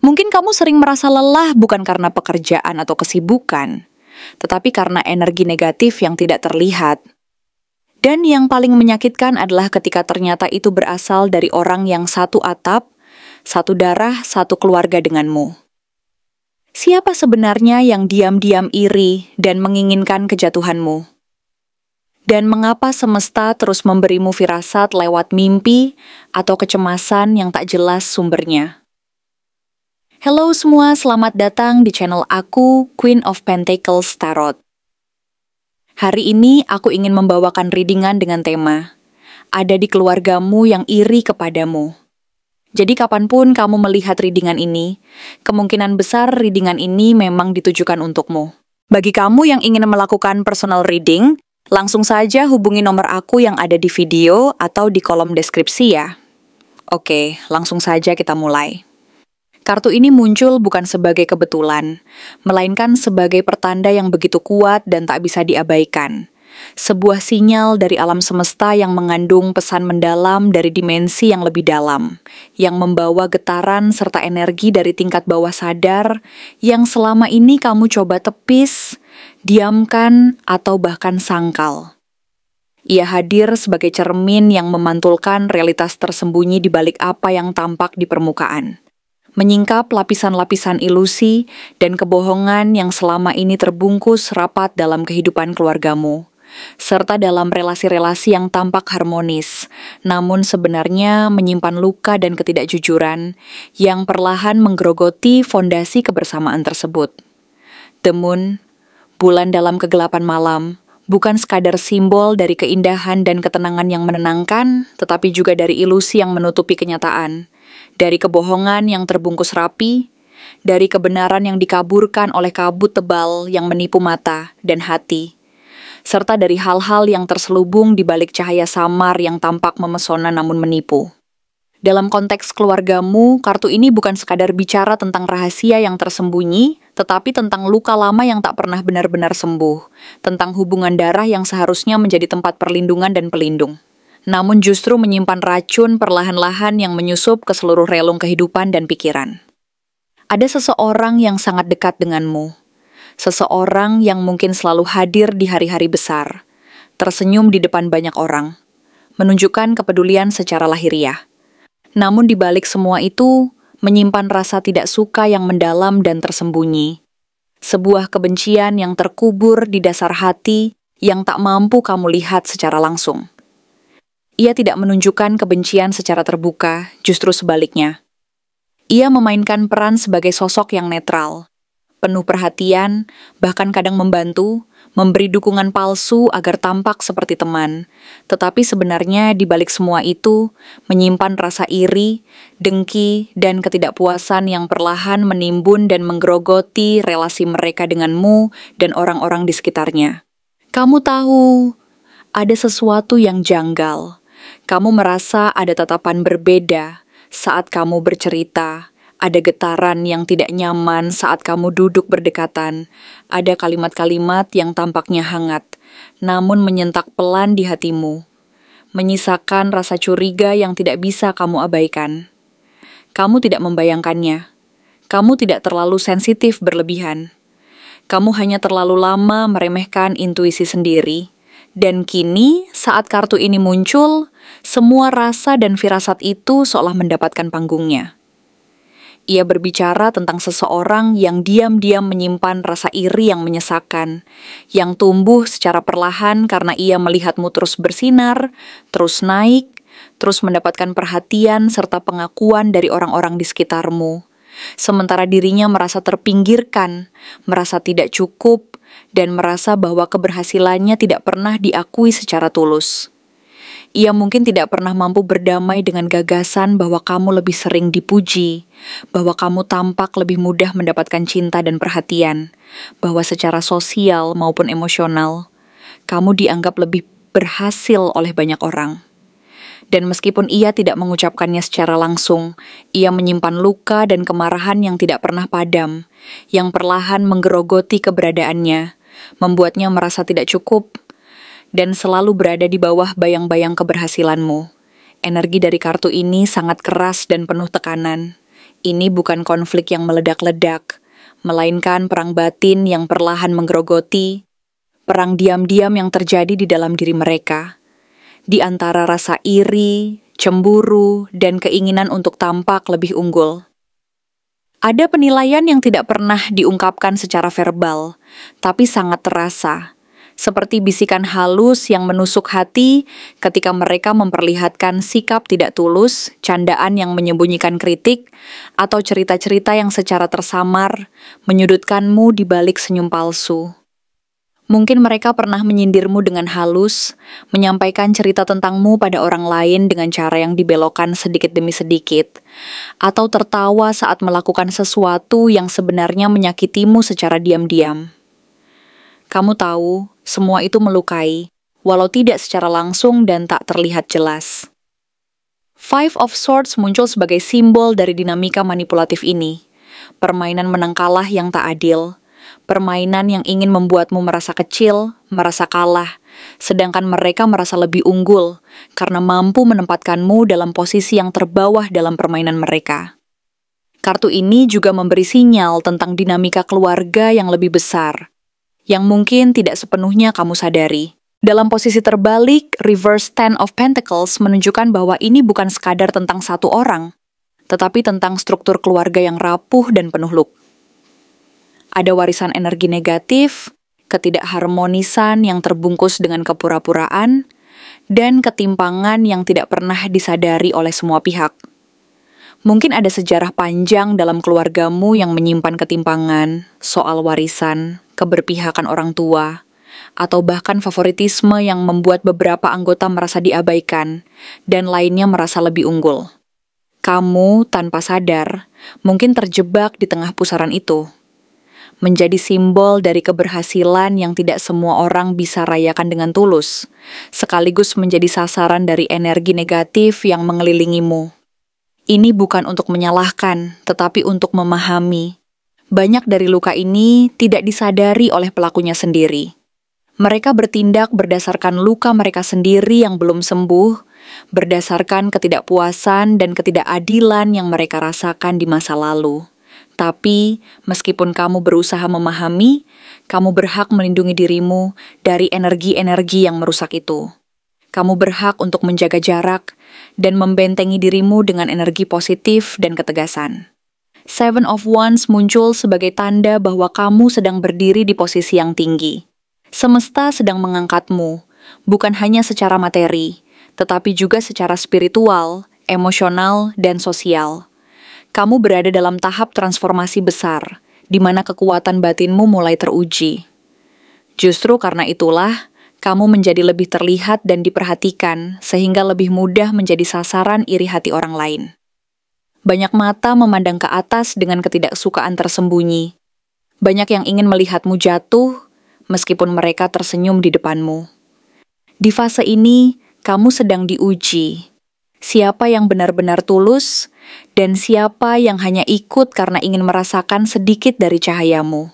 Mungkin kamu sering merasa lelah bukan karena pekerjaan atau kesibukan, tetapi karena energi negatif yang tidak terlihat. Dan yang paling menyakitkan adalah ketika ternyata itu berasal dari orang yang satu atap, satu darah, satu keluarga denganmu. Siapa sebenarnya yang diam-diam iri dan menginginkan kejatuhanmu? Dan mengapa semesta terus memberimu firasat lewat mimpi atau kecemasan yang tak jelas sumbernya? Halo semua, selamat datang di channel aku, Queen of Pentacles Tarot. Hari ini aku ingin membawakan readingan dengan tema ada di keluargamu yang iri kepadamu. Jadi kapanpun kamu melihat readingan ini, kemungkinan besar readingan ini memang ditujukan untukmu. Bagi kamu yang ingin melakukan personal reading, langsung saja hubungi nomor aku yang ada di video atau di kolom deskripsi ya. Oke, langsung saja kita mulai. Kartu ini muncul bukan sebagai kebetulan, melainkan sebagai pertanda yang begitu kuat dan tak bisa diabaikan. Sebuah sinyal dari alam semesta yang mengandung pesan mendalam dari dimensi yang lebih dalam, yang membawa getaran serta energi dari tingkat bawah sadar yang selama ini kamu coba tepis, diamkan, atau bahkan sangkal. Ia hadir sebagai cermin yang memantulkan realitas tersembunyi di balik apa yang tampak di permukaan. Menyingkap lapisan-lapisan ilusi dan kebohongan yang selama ini terbungkus rapat dalam kehidupan keluargamu, serta dalam relasi-relasi yang tampak harmonis, namun sebenarnya menyimpan luka dan ketidakjujuran yang perlahan menggerogoti fondasi kebersamaan tersebut. The Moon, bulan dalam kegelapan malam, bukan sekadar simbol dari keindahan dan ketenangan yang menenangkan, tetapi juga dari ilusi yang menutupi kenyataan. Dari kebohongan yang terbungkus rapi, dari kebenaran yang dikaburkan oleh kabut tebal yang menipu mata dan hati, serta dari hal-hal yang terselubung di balik cahaya samar yang tampak memesona namun menipu. Dalam konteks keluargamu, kartu ini bukan sekadar bicara tentang rahasia yang tersembunyi, tetapi tentang luka lama yang tak pernah benar-benar sembuh, tentang hubungan darah yang seharusnya menjadi tempat perlindungan dan pelindung, namun justru menyimpan racun perlahan-lahan yang menyusup ke seluruh relung kehidupan dan pikiran. Ada seseorang yang sangat dekat denganmu, seseorang yang mungkin selalu hadir di hari-hari besar, tersenyum di depan banyak orang, menunjukkan kepedulian secara lahiriah. Namun di balik semua itu, menyimpan rasa tidak suka yang mendalam dan tersembunyi. Sebuah kebencian yang terkubur di dasar hati yang tak mampu kamu lihat secara langsung. Ia tidak menunjukkan kebencian secara terbuka, justru sebaliknya. Ia memainkan peran sebagai sosok yang netral, penuh perhatian, bahkan kadang membantu, memberi dukungan palsu agar tampak seperti teman. Tetapi sebenarnya di balik semua itu, menyimpan rasa iri, dengki, dan ketidakpuasan yang perlahan menimbun dan menggerogoti relasi mereka denganmu dan orang-orang di sekitarnya. Kamu tahu, ada sesuatu yang janggal. Kamu merasa ada tatapan berbeda saat kamu bercerita, ada getaran yang tidak nyaman saat kamu duduk berdekatan, ada kalimat-kalimat yang tampaknya hangat, namun menyentak pelan di hatimu, menyisakan rasa curiga yang tidak bisa kamu abaikan. Kamu tidak membayangkannya, kamu tidak terlalu sensitif berlebihan, kamu hanya terlalu lama meremehkan intuisi sendiri. Dan kini, saat kartu ini muncul, semua rasa dan firasat itu seolah mendapatkan panggungnya. Ia berbicara tentang seseorang yang diam-diam menyimpan rasa iri yang menyesakkan, yang tumbuh secara perlahan karena ia melihatmu terus bersinar, terus naik, terus mendapatkan perhatian serta pengakuan dari orang-orang di sekitarmu. Sementara dirinya merasa terpinggirkan, merasa tidak cukup, dan merasa bahwa keberhasilannya tidak pernah diakui secara tulus. Ia mungkin tidak pernah mampu berdamai dengan gagasan bahwa kamu lebih sering dipuji, bahwa kamu tampak lebih mudah mendapatkan cinta dan perhatian, bahwa secara sosial maupun emosional, kamu dianggap lebih berhasil oleh banyak orang. Dan meskipun ia tidak mengucapkannya secara langsung, ia menyimpan luka dan kemarahan yang tidak pernah padam, yang perlahan menggerogoti keberadaannya, membuatnya merasa tidak cukup, dan selalu berada di bawah bayang-bayang keberhasilanmu. Energi dari kartu ini sangat keras dan penuh tekanan. Ini bukan konflik yang meledak-ledak, melainkan perang batin yang perlahan menggerogoti, perang diam-diam yang terjadi di dalam diri mereka, di antara rasa iri, cemburu, dan keinginan untuk tampak lebih unggul. Ada penilaian yang tidak pernah diungkapkan secara verbal, tapi sangat terasa, seperti bisikan halus yang menusuk hati ketika mereka memperlihatkan sikap tidak tulus, candaan yang menyembunyikan kritik, atau cerita-cerita yang secara tersamar menyudutkanmu di balik senyum palsu. Mungkin mereka pernah menyindirmu dengan halus, menyampaikan cerita tentangmu pada orang lain dengan cara yang dibelokkan sedikit demi sedikit, atau tertawa saat melakukan sesuatu yang sebenarnya menyakitimu secara diam-diam. Kamu tahu, semua itu melukai, walau tidak secara langsung dan tak terlihat jelas. Five of Swords muncul sebagai simbol dari dinamika manipulatif ini. Permainan menang kalah yang tak adil. Permainan yang ingin membuatmu merasa kecil, merasa kalah, sedangkan mereka merasa lebih unggul karena mampu menempatkanmu dalam posisi yang terbawah dalam permainan mereka. Kartu ini juga memberi sinyal tentang dinamika keluarga yang lebih besar, yang mungkin tidak sepenuhnya kamu sadari. Dalam posisi terbalik, Reverse Ten of Pentacles menunjukkan bahwa ini bukan sekadar tentang satu orang, tetapi tentang struktur keluarga yang rapuh dan penuh luka. Ada warisan energi negatif, ketidakharmonisan yang terbungkus dengan kepura-puraan, dan ketimpangan yang tidak pernah disadari oleh semua pihak. Mungkin ada sejarah panjang dalam keluargamu yang menyimpan ketimpangan, soal warisan, keberpihakan orang tua, atau bahkan favoritisme yang membuat beberapa anggota merasa diabaikan dan lainnya merasa lebih unggul. Kamu, tanpa sadar, mungkin terjebak di tengah pusaran itu. Menjadi simbol dari keberhasilan yang tidak semua orang bisa rayakan dengan tulus, sekaligus menjadi sasaran dari energi negatif yang mengelilingimu. Ini bukan untuk menyalahkan, tetapi untuk memahami. Banyak dari luka ini tidak disadari oleh pelakunya sendiri. Mereka bertindak berdasarkan luka mereka sendiri yang belum sembuh, berdasarkan ketidakpuasan dan ketidakadilan yang mereka rasakan di masa lalu. Tapi, meskipun kamu berusaha memahami, kamu berhak melindungi dirimu dari energi-energi yang merusak itu. Kamu berhak untuk menjaga jarak dan membentengi dirimu dengan energi positif dan ketegasan. Seven of Wands muncul sebagai tanda bahwa kamu sedang berdiri di posisi yang tinggi. Semesta sedang mengangkatmu, bukan hanya secara materi, tetapi juga secara spiritual, emosional, dan sosial. Kamu berada dalam tahap transformasi besar, di mana kekuatan batinmu mulai teruji. Justru karena itulah, kamu menjadi lebih terlihat dan diperhatikan, sehingga lebih mudah menjadi sasaran iri hati orang lain. Banyak mata memandang ke atas dengan ketidaksukaan tersembunyi. Banyak yang ingin melihatmu jatuh, meskipun mereka tersenyum di depanmu. Di fase ini, kamu sedang diuji. Siapa yang benar-benar tulus, dan siapa yang hanya ikut karena ingin merasakan sedikit dari cahayamu.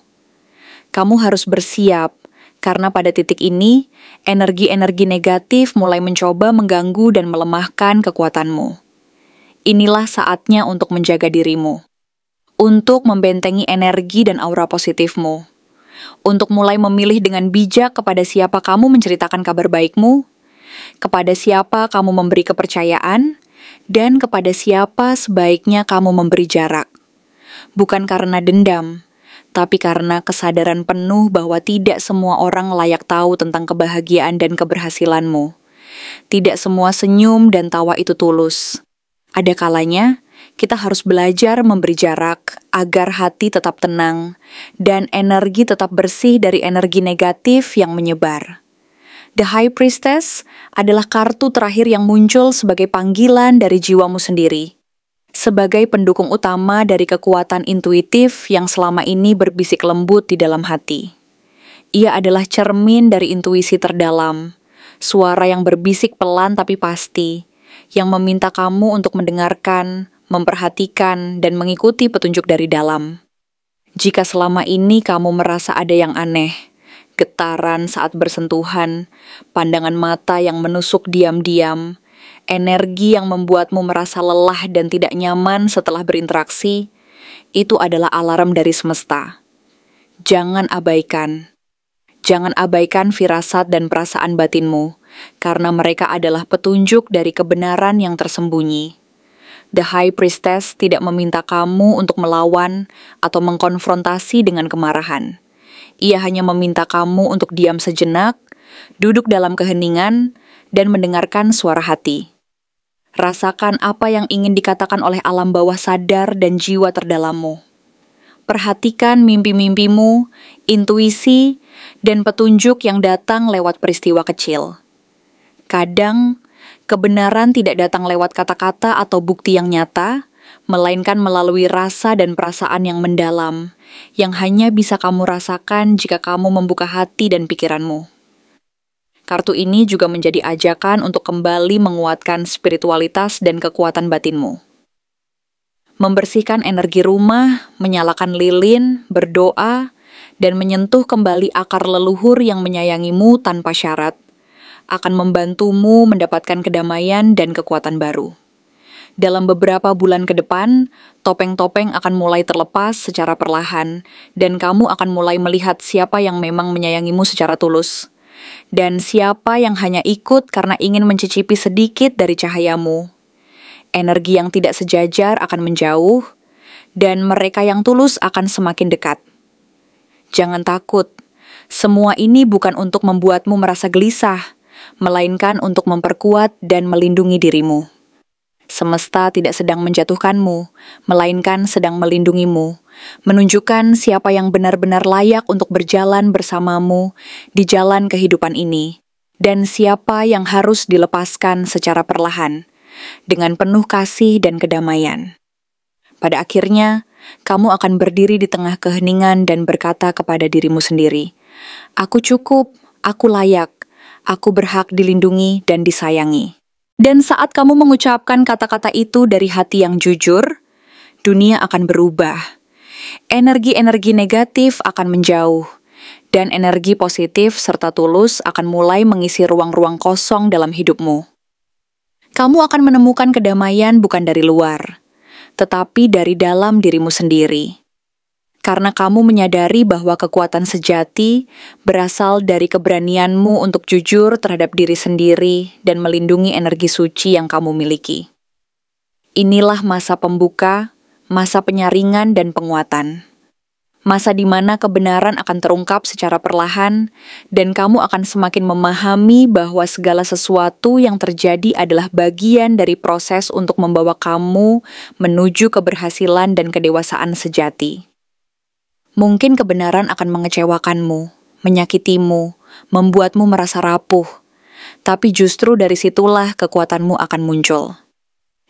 Kamu harus bersiap, karena pada titik ini, energi-energi negatif mulai mencoba mengganggu dan melemahkan kekuatanmu. Inilah saatnya untuk menjaga dirimu, untuk membentengi energi dan aura positifmu, untuk mulai memilih dengan bijak kepada siapa kamu menceritakan kabar baikmu, kepada siapa kamu memberi kepercayaan, dan kepada siapa sebaiknya kamu memberi jarak. Bukan karena dendam, tapi karena kesadaran penuh bahwa tidak semua orang layak tahu tentang kebahagiaan dan keberhasilanmu. Tidak semua senyum dan tawa itu tulus. Ada kalanya, kita harus belajar memberi jarak agar hati tetap tenang dan energi tetap bersih dari energi negatif yang menyebar. The High Priestess adalah kartu terakhir yang muncul sebagai panggilan dari jiwamu sendiri. Sebagai pendukung utama dari kekuatan intuitif yang selama ini berbisik lembut di dalam hati. Ia adalah cermin dari intuisi terdalam, suara yang berbisik pelan tapi pasti, yang meminta kamu untuk mendengarkan, memperhatikan, dan mengikuti petunjuk dari dalam. Jika selama ini kamu merasa ada yang aneh, getaran saat bersentuhan, pandangan mata yang menusuk diam-diam, energi yang membuatmu merasa lelah dan tidak nyaman setelah berinteraksi, itu adalah alarm dari semesta. Jangan abaikan. Jangan abaikan firasat dan perasaan batinmu, karena mereka adalah petunjuk dari kebenaran yang tersembunyi. The High Priestess tidak meminta kamu untuk melawan atau mengkonfrontasi dengan kemarahan. Ia hanya meminta kamu untuk diam sejenak, duduk dalam keheningan, dan mendengarkan suara hati. Rasakan apa yang ingin dikatakan oleh alam bawah sadar dan jiwa terdalammu. Perhatikan mimpi-mimpimu, intuisi, dan petunjuk yang datang lewat peristiwa kecil. Kadang, kebenaran tidak datang lewat kata-kata atau bukti yang nyata, melainkan melalui rasa dan perasaan yang mendalam, yang hanya bisa kamu rasakan jika kamu membuka hati dan pikiranmu. Kartu ini juga menjadi ajakan untuk kembali menguatkan spiritualitas dan kekuatan batinmu. Membersihkan energi rumah, menyalakan lilin, berdoa, dan menyentuh kembali akar leluhur yang menyayangimu tanpa syarat, akan membantumu mendapatkan kedamaian dan kekuatan baru. Dalam beberapa bulan ke depan, topeng-topeng akan mulai terlepas secara perlahan, dan kamu akan mulai melihat siapa yang memang menyayangimu secara tulus. Dan siapa yang hanya ikut karena ingin mencicipi sedikit dari cahayamu. Energi yang tidak sejajar akan menjauh, dan mereka yang tulus akan semakin dekat. Jangan takut, semua ini bukan untuk membuatmu merasa gelisah, melainkan untuk memperkuat dan melindungi dirimu. Semesta tidak sedang menjatuhkanmu, melainkan sedang melindungimu, menunjukkan siapa yang benar-benar layak untuk berjalan bersamamu di jalan kehidupan ini, dan siapa yang harus dilepaskan secara perlahan, dengan penuh kasih dan kedamaian. Pada akhirnya, kamu akan berdiri di tengah keheningan dan berkata kepada dirimu sendiri, "Aku cukup, aku layak, aku berhak dilindungi dan disayangi." Dan saat kamu mengucapkan kata-kata itu dari hati yang jujur, dunia akan berubah. Energi-energi negatif akan menjauh, dan energi positif serta tulus akan mulai mengisi ruang-ruang kosong dalam hidupmu. Kamu akan menemukan kedamaian bukan dari luar, tetapi dari dalam dirimu sendiri. Karena kamu menyadari bahwa kekuatan sejati berasal dari keberanianmu untuk jujur terhadap diri sendiri dan melindungi energi suci yang kamu miliki. Inilah masa pembuka, masa penyaringan dan penguatan. Masa di mana kebenaran akan terungkap secara perlahan dan kamu akan semakin memahami bahwa segala sesuatu yang terjadi adalah bagian dari proses untuk membawa kamu menuju keberhasilan dan kedewasaan sejati. Mungkin kebenaran akan mengecewakanmu, menyakitimu, membuatmu merasa rapuh, tapi justru dari situlah kekuatanmu akan muncul.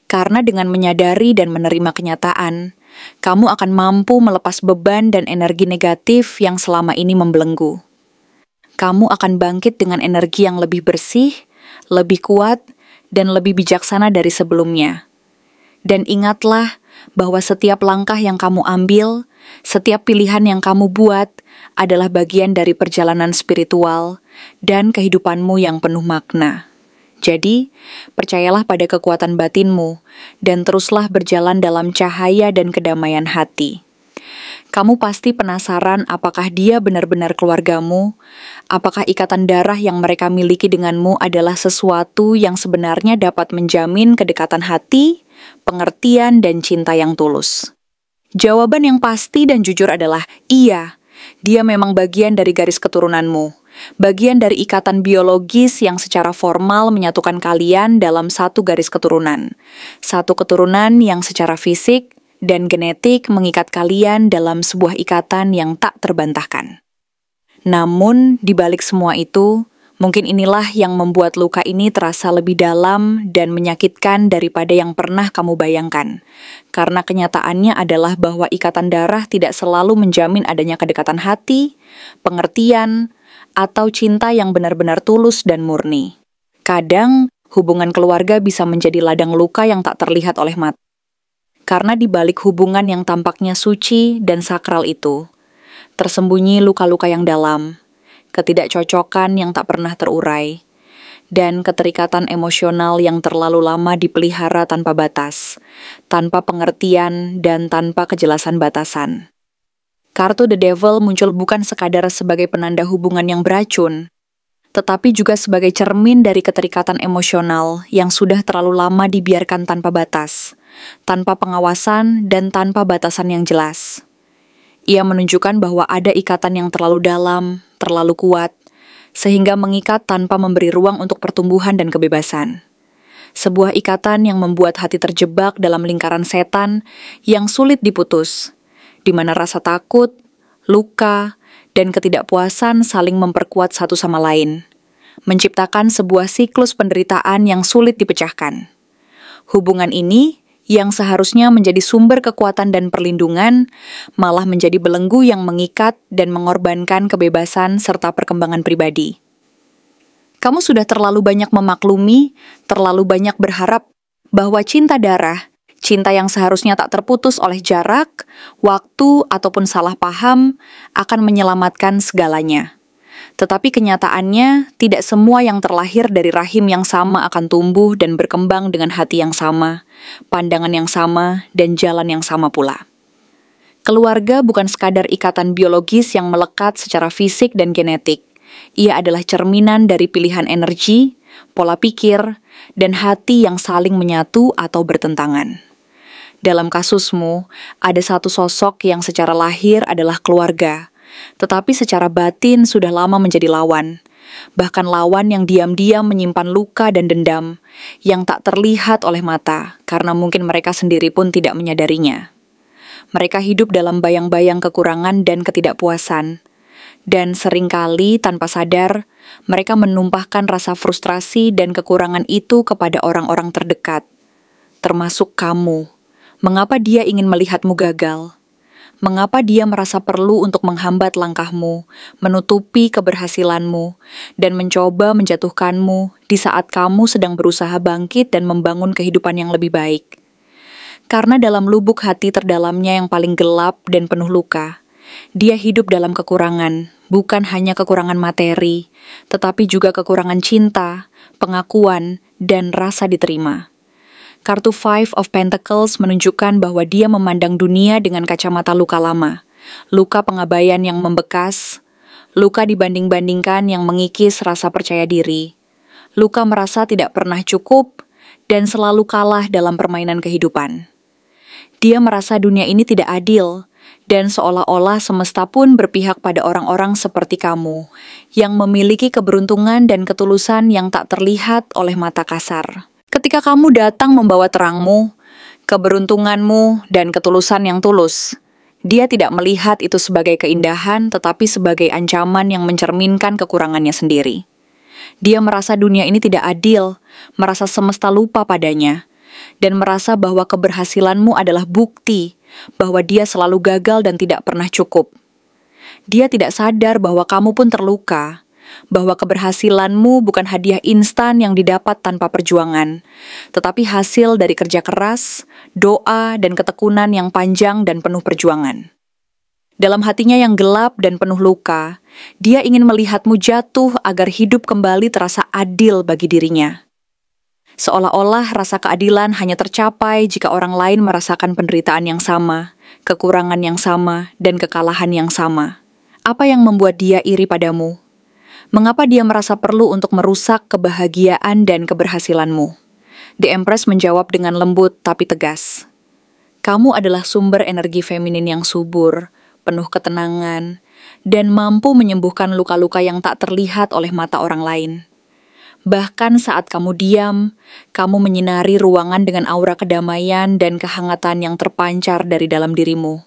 Karena dengan menyadari dan menerima kenyataan, kamu akan mampu melepas beban dan energi negatif yang selama ini membelenggu. Kamu akan bangkit dengan energi yang lebih bersih, lebih kuat, dan lebih bijaksana dari sebelumnya. Dan ingatlah bahwa setiap langkah yang kamu ambil, setiap pilihan yang kamu buat adalah bagian dari perjalanan spiritual dan kehidupanmu yang penuh makna. Jadi, percayalah pada kekuatan batinmu dan teruslah berjalan dalam cahaya dan kedamaian hati. Kamu pasti penasaran apakah dia benar-benar keluargamu, apakah ikatan darah yang mereka miliki denganmu adalah sesuatu yang sebenarnya dapat menjamin kedekatan hati, pengertian, dan cinta yang tulus. Jawaban yang pasti dan jujur adalah iya, dia memang bagian dari garis keturunanmu, bagian dari ikatan biologis yang secara formal menyatukan kalian dalam satu garis keturunan. Satu keturunan yang secara fisik dan genetik mengikat kalian dalam sebuah ikatan yang tak terbantahkan. Namun, di balik semua itu, mungkin inilah yang membuat luka ini terasa lebih dalam dan menyakitkan daripada yang pernah kamu bayangkan. Karena kenyataannya adalah bahwa ikatan darah tidak selalu menjamin adanya kedekatan hati, pengertian, atau cinta yang benar-benar tulus dan murni. Kadang, hubungan keluarga bisa menjadi ladang luka yang tak terlihat oleh mata. Karena di balik hubungan yang tampaknya suci dan sakral itu, tersembunyi luka-luka yang dalam, ketidakcocokan yang tak pernah terurai, dan keterikatan emosional yang terlalu lama dipelihara tanpa batas, tanpa pengertian dan tanpa kejelasan batasan. Kartu The Devil muncul bukan sekadar sebagai penanda hubungan yang beracun, tetapi juga sebagai cermin dari keterikatan emosional yang sudah terlalu lama dibiarkan tanpa batas, tanpa pengawasan dan tanpa batasan yang jelas. Ia menunjukkan bahwa ada ikatan yang terlalu dalam, terlalu kuat, sehingga mengikat tanpa memberi ruang untuk pertumbuhan dan kebebasan. Sebuah ikatan yang membuat hati terjebak dalam lingkaran setan yang sulit diputus, di mana rasa takut, luka, dan ketidakpuasan saling memperkuat satu sama lain, menciptakan sebuah siklus penderitaan yang sulit dipecahkan. Hubungan ini, yang seharusnya menjadi sumber kekuatan dan perlindungan, malah menjadi belenggu yang mengikat dan mengorbankan kebebasan serta perkembangan pribadi. Kamu sudah terlalu banyak memaklumi, terlalu banyak berharap bahwa cinta darah, cinta yang seharusnya tak terputus oleh jarak, waktu, ataupun salah paham, akan menyelamatkan segalanya. Tetapi kenyataannya, tidak semua yang terlahir dari rahim yang sama akan tumbuh dan berkembang dengan hati yang sama, pandangan yang sama, dan jalan yang sama pula. Keluarga bukan sekadar ikatan biologis yang melekat secara fisik dan genetik. Ia adalah cerminan dari pilihan energi, pola pikir, dan hati yang saling menyatu atau bertentangan. Dalam kasusmu, ada satu sosok yang secara lahir adalah keluarga, tetapi secara batin sudah lama menjadi lawan. Bahkan lawan yang diam-diam menyimpan luka dan dendam, yang tak terlihat oleh mata, karena mungkin mereka sendiri pun tidak menyadarinya. Mereka hidup dalam bayang-bayang kekurangan dan ketidakpuasan, dan seringkali tanpa sadar, mereka menumpahkan rasa frustrasi dan kekurangan itu kepada orang-orang terdekat, termasuk kamu. Mengapa dia ingin melihatmu gagal? Mengapa dia merasa perlu untuk menghambat langkahmu, menutupi keberhasilanmu, dan mencoba menjatuhkanmu di saat kamu sedang berusaha bangkit dan membangun kehidupan yang lebih baik? Karena dalam lubuk hati terdalamnya yang paling gelap dan penuh luka, dia hidup dalam kekurangan, bukan hanya kekurangan materi, tetapi juga kekurangan cinta, pengakuan, dan rasa diterima. Kartu Five of Pentacles menunjukkan bahwa dia memandang dunia dengan kacamata luka lama, luka pengabaian yang membekas, luka dibanding-bandingkan yang mengikis rasa percaya diri, luka merasa tidak pernah cukup, dan selalu kalah dalam permainan kehidupan. Dia merasa dunia ini tidak adil, dan seolah-olah semesta pun berpihak pada orang-orang seperti kamu, yang memiliki keberuntungan dan ketulusan yang tak terlihat oleh mata kasar. Ketika kamu datang membawa terangmu, keberuntunganmu, dan ketulusan yang tulus, dia tidak melihat itu sebagai keindahan, tetapi sebagai ancaman yang mencerminkan kekurangannya sendiri. Dia merasa dunia ini tidak adil, merasa semesta lupa padanya, dan merasa bahwa keberhasilanmu adalah bukti bahwa dia selalu gagal dan tidak pernah cukup. Dia tidak sadar bahwa kamu pun terluka, bahwa keberhasilanmu bukan hadiah instan yang didapat tanpa perjuangan, tetapi hasil dari kerja keras, doa, dan ketekunan yang panjang dan penuh perjuangan. Dalam hatinya yang gelap dan penuh luka, dia ingin melihatmu jatuh agar hidup kembali terasa adil bagi dirinya. Seolah-olah rasa keadilan hanya tercapai jika orang lain merasakan penderitaan yang sama, kekurangan yang sama, dan kekalahan yang sama. Apa yang membuat dia iri padamu? Mengapa dia merasa perlu untuk merusak kebahagiaan dan keberhasilanmu? The Empress menjawab dengan lembut tapi tegas. Kamu adalah sumber energi feminin yang subur, penuh ketenangan, dan mampu menyembuhkan luka-luka yang tak terlihat oleh mata orang lain. Bahkan saat kamu diam, kamu menyinari ruangan dengan aura kedamaian dan kehangatan yang terpancar dari dalam dirimu.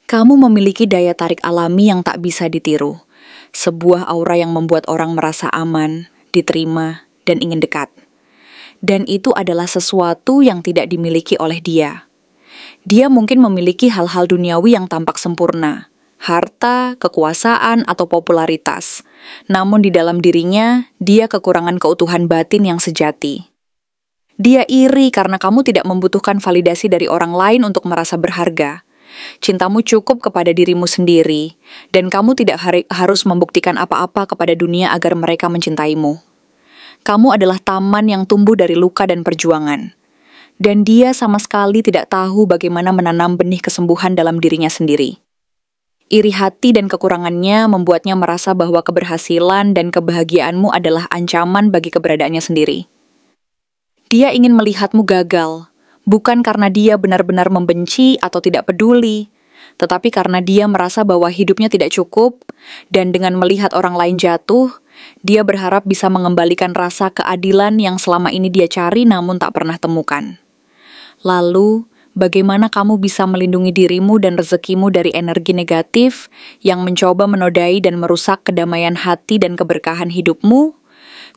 Kamu memiliki daya tarik alami yang tak bisa ditiru. Sebuah aura yang membuat orang merasa aman, diterima, dan ingin dekat. Dan itu adalah sesuatu yang tidak dimiliki oleh dia. Dia mungkin memiliki hal-hal duniawi yang tampak sempurna, harta, kekuasaan, atau popularitas. Namun di dalam dirinya, dia kekurangan keutuhan batin yang sejati. Dia iri karena kamu tidak membutuhkan validasi dari orang lain untuk merasa berharga. Cintamu cukup kepada dirimu sendiri, dan kamu tidak harus membuktikan apa-apa kepada dunia agar mereka mencintaimu. Kamu adalah taman yang tumbuh dari luka dan perjuangan. Dan dia sama sekali tidak tahu bagaimana menanam benih kesembuhan dalam dirinya sendiri. Iri hati dan kekurangannya membuatnya merasa bahwa keberhasilan dan kebahagiaanmu adalah ancaman bagi keberadaannya sendiri. Dia ingin melihatmu gagal, bukan karena dia benar-benar membenci atau tidak peduli, tetapi karena dia merasa bahwa hidupnya tidak cukup, dan dengan melihat orang lain jatuh, dia berharap bisa mengembalikan rasa keadilan yang selama ini dia cari namun tak pernah temukan. Lalu, bagaimana kamu bisa melindungi dirimu dan rezekimu dari energi negatif yang mencoba menodai dan merusak kedamaian hati dan keberkahan hidupmu?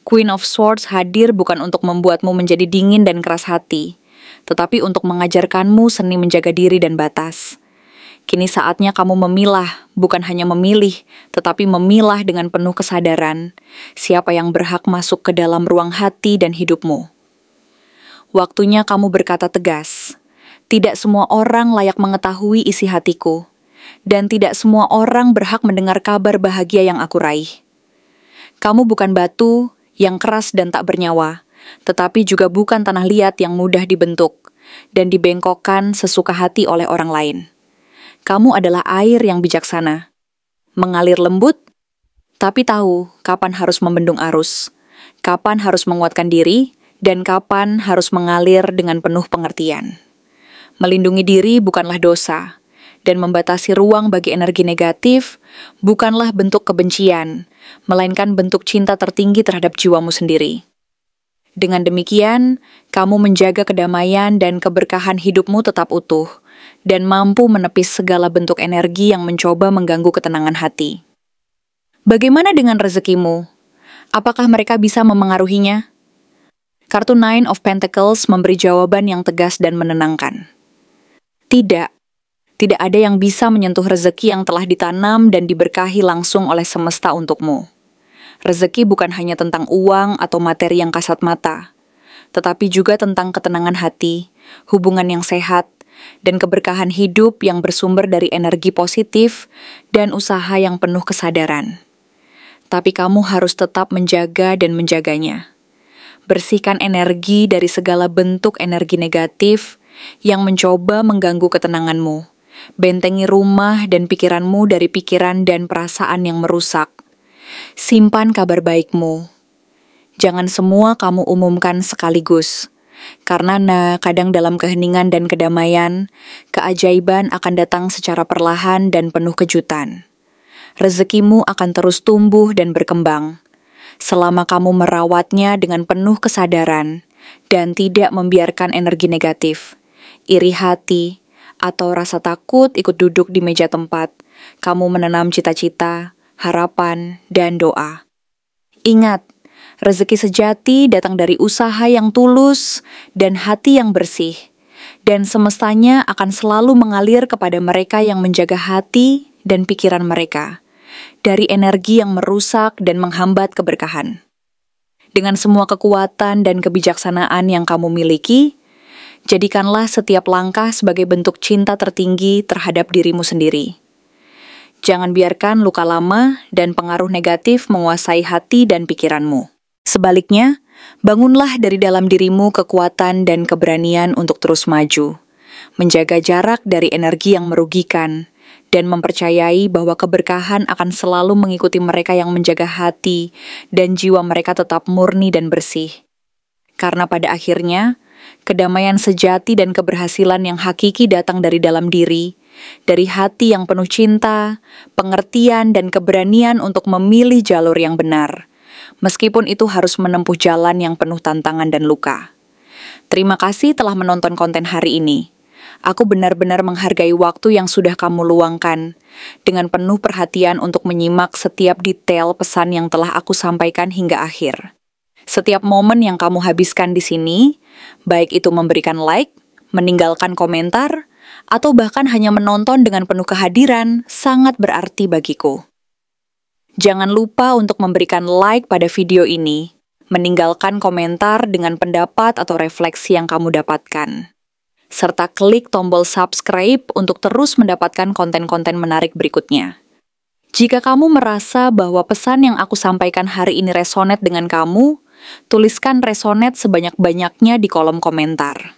Queen of Swords hadir bukan untuk membuatmu menjadi dingin dan keras hati, tetapi untuk mengajarkanmu seni menjaga diri dan batas. Kini saatnya kamu memilah, bukan hanya memilih, tetapi memilah dengan penuh kesadaran siapa yang berhak masuk ke dalam ruang hati dan hidupmu. Waktunya kamu berkata tegas, tidak semua orang layak mengetahui isi hatiku, dan tidak semua orang berhak mendengar kabar bahagia yang aku raih. Kamu bukan batu yang keras dan tak bernyawa, tetapi juga bukan tanah liat yang mudah dibentuk dan dibengkokkan sesuka hati oleh orang lain. Kamu adalah air yang bijaksana, mengalir lembut, tapi tahu kapan harus membendung arus, kapan harus menguatkan diri, dan kapan harus mengalir dengan penuh pengertian. Melindungi diri bukanlah dosa, dan membatasi ruang bagi energi negatif bukanlah bentuk kebencian, melainkan bentuk cinta tertinggi terhadap jiwamu sendiri. Dengan demikian, kamu menjaga kedamaian dan keberkahan hidupmu tetap utuh, dan mampu menepis segala bentuk energi yang mencoba mengganggu ketenangan hati. Bagaimana dengan rezekimu? Apakah mereka bisa memengaruhinya? Kartu Nine of Pentacles memberi jawaban yang tegas dan menenangkan. Tidak ada yang bisa menyentuh rezeki yang telah ditanam dan diberkahi langsung oleh semesta untukmu. Rezeki bukan hanya tentang uang atau materi yang kasat mata, tetapi juga tentang ketenangan hati, hubungan yang sehat, dan keberkahan hidup yang bersumber dari energi positif dan usaha yang penuh kesadaran. Tapi kamu harus tetap menjaga dan menjaganya. Bersihkan energi dari segala bentuk energi negatif yang mencoba mengganggu ketenanganmu. Bentengi rumah dan pikiranmu dari pikiran dan perasaan yang merusak. Simpan kabar baikmu. Jangan semua kamu umumkan sekaligus. Karena kadang dalam keheningan dan kedamaian, keajaiban akan datang secara perlahan dan penuh kejutan. Rezekimu akan terus tumbuh dan berkembang. Selama kamu merawatnya dengan penuh kesadaran dan tidak membiarkan energi negatif, iri hati, atau rasa takut ikut duduk di meja tempat, kamu menanam cita-cita, harapan, dan doa. Ingat, rezeki sejati datang dari usaha yang tulus dan hati yang bersih, dan semestanya akan selalu mengalir kepada mereka yang menjaga hati dan pikiran mereka, dari energi yang merusak dan menghambat keberkahan. Dengan semua kekuatan dan kebijaksanaan yang kamu miliki, jadikanlah setiap langkah sebagai bentuk cinta tertinggi terhadap dirimu sendiri. Jangan biarkan luka lama dan pengaruh negatif menguasai hati dan pikiranmu. Sebaliknya, bangunlah dari dalam dirimu kekuatan dan keberanian untuk terus maju, menjaga jarak dari energi yang merugikan, dan mempercayai bahwa keberkahan akan selalu mengikuti mereka yang menjaga hati dan jiwa mereka tetap murni dan bersih. Karena pada akhirnya, kedamaian sejati dan keberhasilan yang hakiki datang dari dalam diri, dari hati yang penuh cinta, pengertian, dan keberanian untuk memilih jalur yang benar, meskipun itu harus menempuh jalan yang penuh tantangan dan luka. Terima kasih telah menonton konten hari ini. Aku benar-benar menghargai waktu yang sudah kamu luangkan, dengan penuh perhatian untuk menyimak setiap detail pesan yang telah aku sampaikan hingga akhir. Setiap momen yang kamu habiskan di sini, baik itu memberikan like, meninggalkan komentar, atau bahkan hanya menonton dengan penuh kehadiran, sangat berarti bagiku. Jangan lupa untuk memberikan like pada video ini, meninggalkan komentar dengan pendapat atau refleksi yang kamu dapatkan, serta klik tombol subscribe untuk terus mendapatkan konten-konten menarik berikutnya. Jika kamu merasa bahwa pesan yang aku sampaikan hari ini resonate dengan kamu, tuliskan resonate sebanyak-banyaknya di kolom komentar.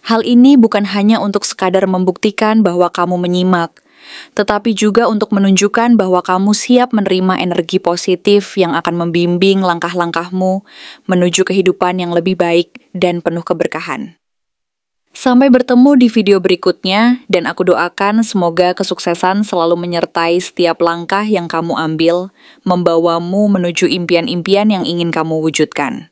Hal ini bukan hanya untuk sekadar membuktikan bahwa kamu menyimak, tetapi juga untuk menunjukkan bahwa kamu siap menerima energi positif yang akan membimbing langkah-langkahmu menuju kehidupan yang lebih baik dan penuh keberkahan. Sampai bertemu di video berikutnya, dan aku doakan semoga kesuksesan selalu menyertai setiap langkah yang kamu ambil, membawamu menuju impian-impian yang ingin kamu wujudkan.